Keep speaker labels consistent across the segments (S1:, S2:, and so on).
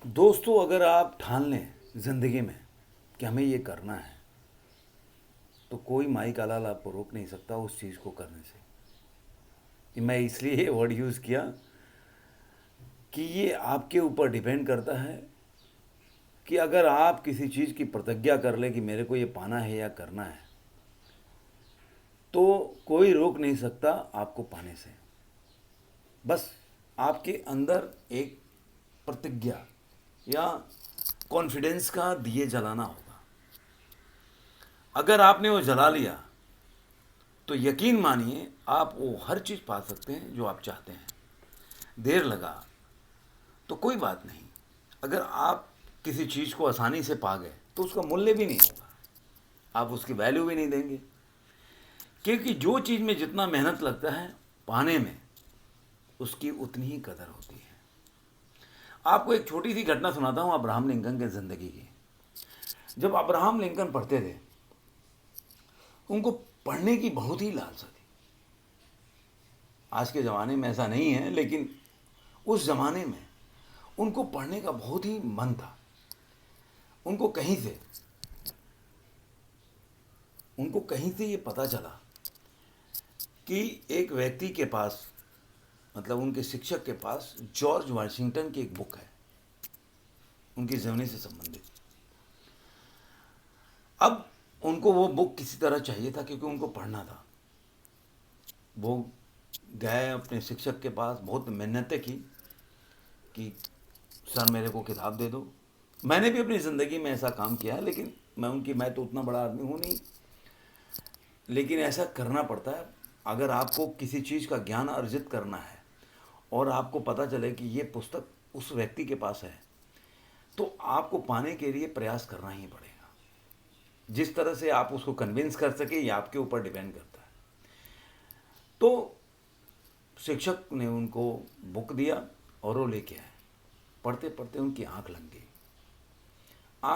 S1: दोस्तों, अगर आप ठान लें ज़िंदगी में कि हमें ये करना है, तो कोई माई का लाल आपको रोक नहीं सकता उस चीज़ को करने से। कि मैं इसलिए ये वर्ड यूज़ किया कि ये आपके ऊपर डिपेंड करता है कि अगर आप किसी चीज़ की प्रतिज्ञा कर लें कि मेरे को ये पाना है या करना है, तो कोई रोक नहीं सकता आपको पाने से। बस आपके अंदर एक प्रतिज्ञा या कॉन्फिडेंस का दिए जलाना होगा। अगर आपने वो जला लिया तो यकीन मानिए आप वो हर चीज़ पा सकते हैं जो आप चाहते हैं। देर लगा तो कोई बात नहीं, अगर आप किसी चीज़ को आसानी से पा गए तो उसका मूल्य भी नहीं होगा, आप उसकी वैल्यू भी नहीं देंगे। क्योंकि जो चीज़ में जितना मेहनत लगता है पाने में, उसकी उतनी ही कदर होती है। आपको एक छोटी सी घटना सुनाता हूँ अब्राहम लिंकन के ज़िंदगी की। जब अब्राहम लिंकन पढ़ते थे, उनको पढ़ने की बहुत ही लालसा थी। आज के ज़माने में ऐसा नहीं है, लेकिन उस ज़माने में उनको पढ़ने का बहुत ही मन था। उनको कहीं से ये पता चला कि एक व्यक्ति के पास, मतलब उनके शिक्षक के पास, जॉर्ज वाशिंगटन की एक बुक है उनकी जीवनी से संबंधित। अब उनको वो बुक किसी तरह चाहिए था क्योंकि उनको पढ़ना था। वो गए अपने शिक्षक के पास, बहुत मिन्नतें की कि सर मेरे को किताब दे दो। मैंने भी अपनी ज़िंदगी में ऐसा काम किया है, लेकिन मैं तो उतना बड़ा आदमी हूँ नहीं, लेकिन ऐसा करना पड़ता है। अगर आपको किसी चीज़ का ज्ञान अर्जित करना है और आपको पता चले कि ये पुस्तक उस व्यक्ति के पास है, तो आपको पाने के लिए प्रयास करना ही पड़ेगा। जिस तरह से आप उसको कन्विंस कर सके ये आपके ऊपर डिपेंड करता है। तो शिक्षक ने उनको बुक दिया और वो लेके आए। पढ़ते पढ़ते उनकी आंख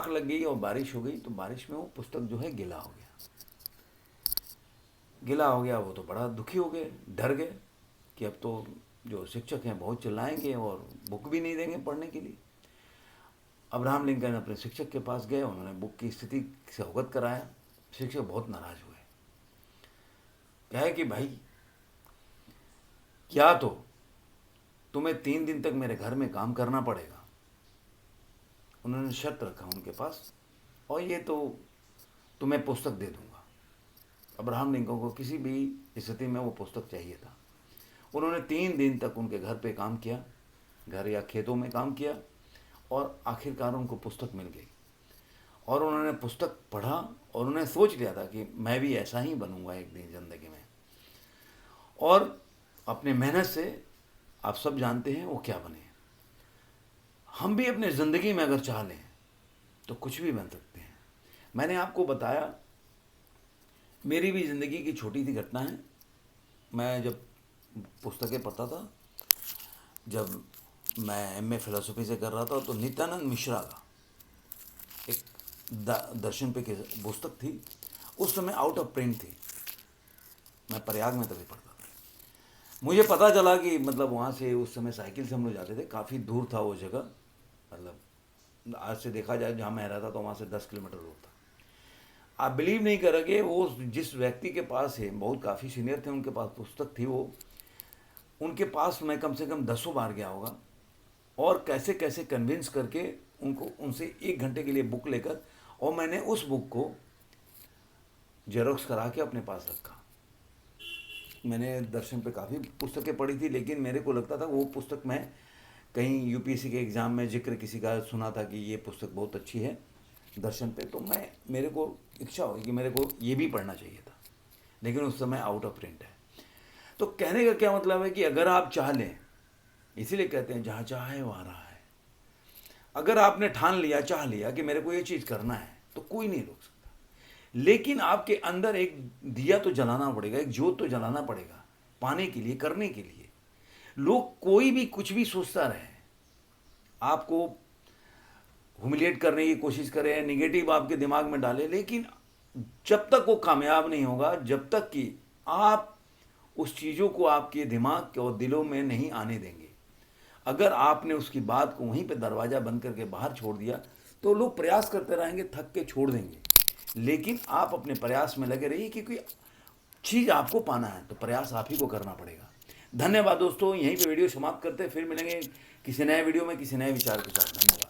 S1: लग गई और बारिश हो गई, तो बारिश में वो पुस्तक जो है गिला हो गया। वो तो बड़ा दुखी हो गए, डर गए कि अब तो जो शिक्षक हैं बहुत चिल्लाएंगे और बुक भी नहीं देंगे पढ़ने के लिए। अब्राहम लिंकन अपने शिक्षक के पास गए, उन्होंने बुक की स्थिति से अवगत कराया। शिक्षक बहुत नाराज हुए, कहे कि भाई, क्या तो तुम्हें 3 दिन तक मेरे घर में काम करना पड़ेगा। उन्होंने शर्त रखा उनके पास, और ये तो तुम्हें पुस्तक दे दूंगा। अब्राहम लिंकन को किसी भी स्थिति में वो पुस्तक चाहिए था। उन्होंने 3 दिन तक उनके घर पे काम किया, घर या खेतों में काम किया, और आखिरकार उनको पुस्तक मिल गई। और उन्होंने पुस्तक पढ़ा और उन्होंने सोच लिया था कि मैं भी ऐसा ही बनूंगा एक दिन ज़िंदगी में। और अपने मेहनत से, आप सब जानते हैं वो क्या बने। हम भी अपने ज़िंदगी में अगर चाह लें तो कुछ भी बन सकते हैं। मैंने आपको बताया, मेरी भी ज़िंदगी की छोटी सी घटना है। मैं जब पुस्तकें पढ़ता था, जब मैं एमए फिलोसफी से कर रहा था, तो नित्यानंद मिश्रा का एक दर्शन पे की पुस्तक थी। उस समय आउट ऑफ प्रिंट थी। मैं प्रयाग में तभी पढ़ता था। मुझे पता चला कि मतलब वहाँ से उस समय साइकिल से हम लोग जाते थे, काफ़ी दूर था वो जगह। मतलब आज से देखा जाए जहाँ मैं रहता था वहाँ से 10 किलोमीटर दूर था। आप बिलीव नहीं करोगे, वो जिस व्यक्ति के पास है, बहुत काफ़ी सीनियर थे, उनके पास पुस्तक थी, वो उनके पास मैं कम से कम 10 बार गया होगा, और कैसे कैसे कन्विंस करके उनसे 1 घंटे के लिए बुक लेकर, और मैंने उस बुक को जेरोक्स करा के अपने पास रखा। मैंने दर्शन पे काफ़ी पुस्तकें पढ़ी थी, लेकिन मेरे को लगता था वो पुस्तक, मैं कहीं यूपीएससी के एग्ज़ाम में जिक्र किसी का सुना था कि ये पुस्तक बहुत अच्छी है दर्शन पे, तो मेरे को इच्छा हुई कि मेरे को ये भी पढ़ना चाहिए था, लेकिन उस समय आउट ऑफ प्रिंट है। तो कहने का क्या मतलब है कि अगर आप चाह लें, इसीलिए कहते हैं जहाँ चाहे वहाँ राह है। अगर आपने ठान लिया, चाह लिया कि मेरे को ये चीज़ करना है, तो कोई नहीं रोक सकता। लेकिन आपके अंदर एक दिया तो जलाना पड़ेगा, एक जोत तो जलाना पड़ेगा पाने के लिए, करने के लिए। लोग कोई भी कुछ भी सोचता रहे, आपको ह्यूमिलिएट करने की कोशिश करें, निगेटिव आपके दिमाग में डाले, लेकिन जब तक वो कामयाब नहीं होगा, जब तक कि आप उस चीज़ों को आपके दिमाग और दिलों में नहीं आने देंगे। अगर आपने उसकी बात को वहीं पे दरवाज़ा बंद करके बाहर छोड़ दिया तो लोग प्रयास करते रहेंगे, थक के छोड़ देंगे। लेकिन आप अपने प्रयास में लगे रहिए, क्योंकि चीज़ आपको पाना है तो प्रयास आप ही को करना पड़ेगा। धन्यवाद दोस्तों, यहीं पे वीडियो समाप्त करते हैं, फिर मिलेंगे किसी नए वीडियो में किसी नए विचार के साथ। धन्यवाद।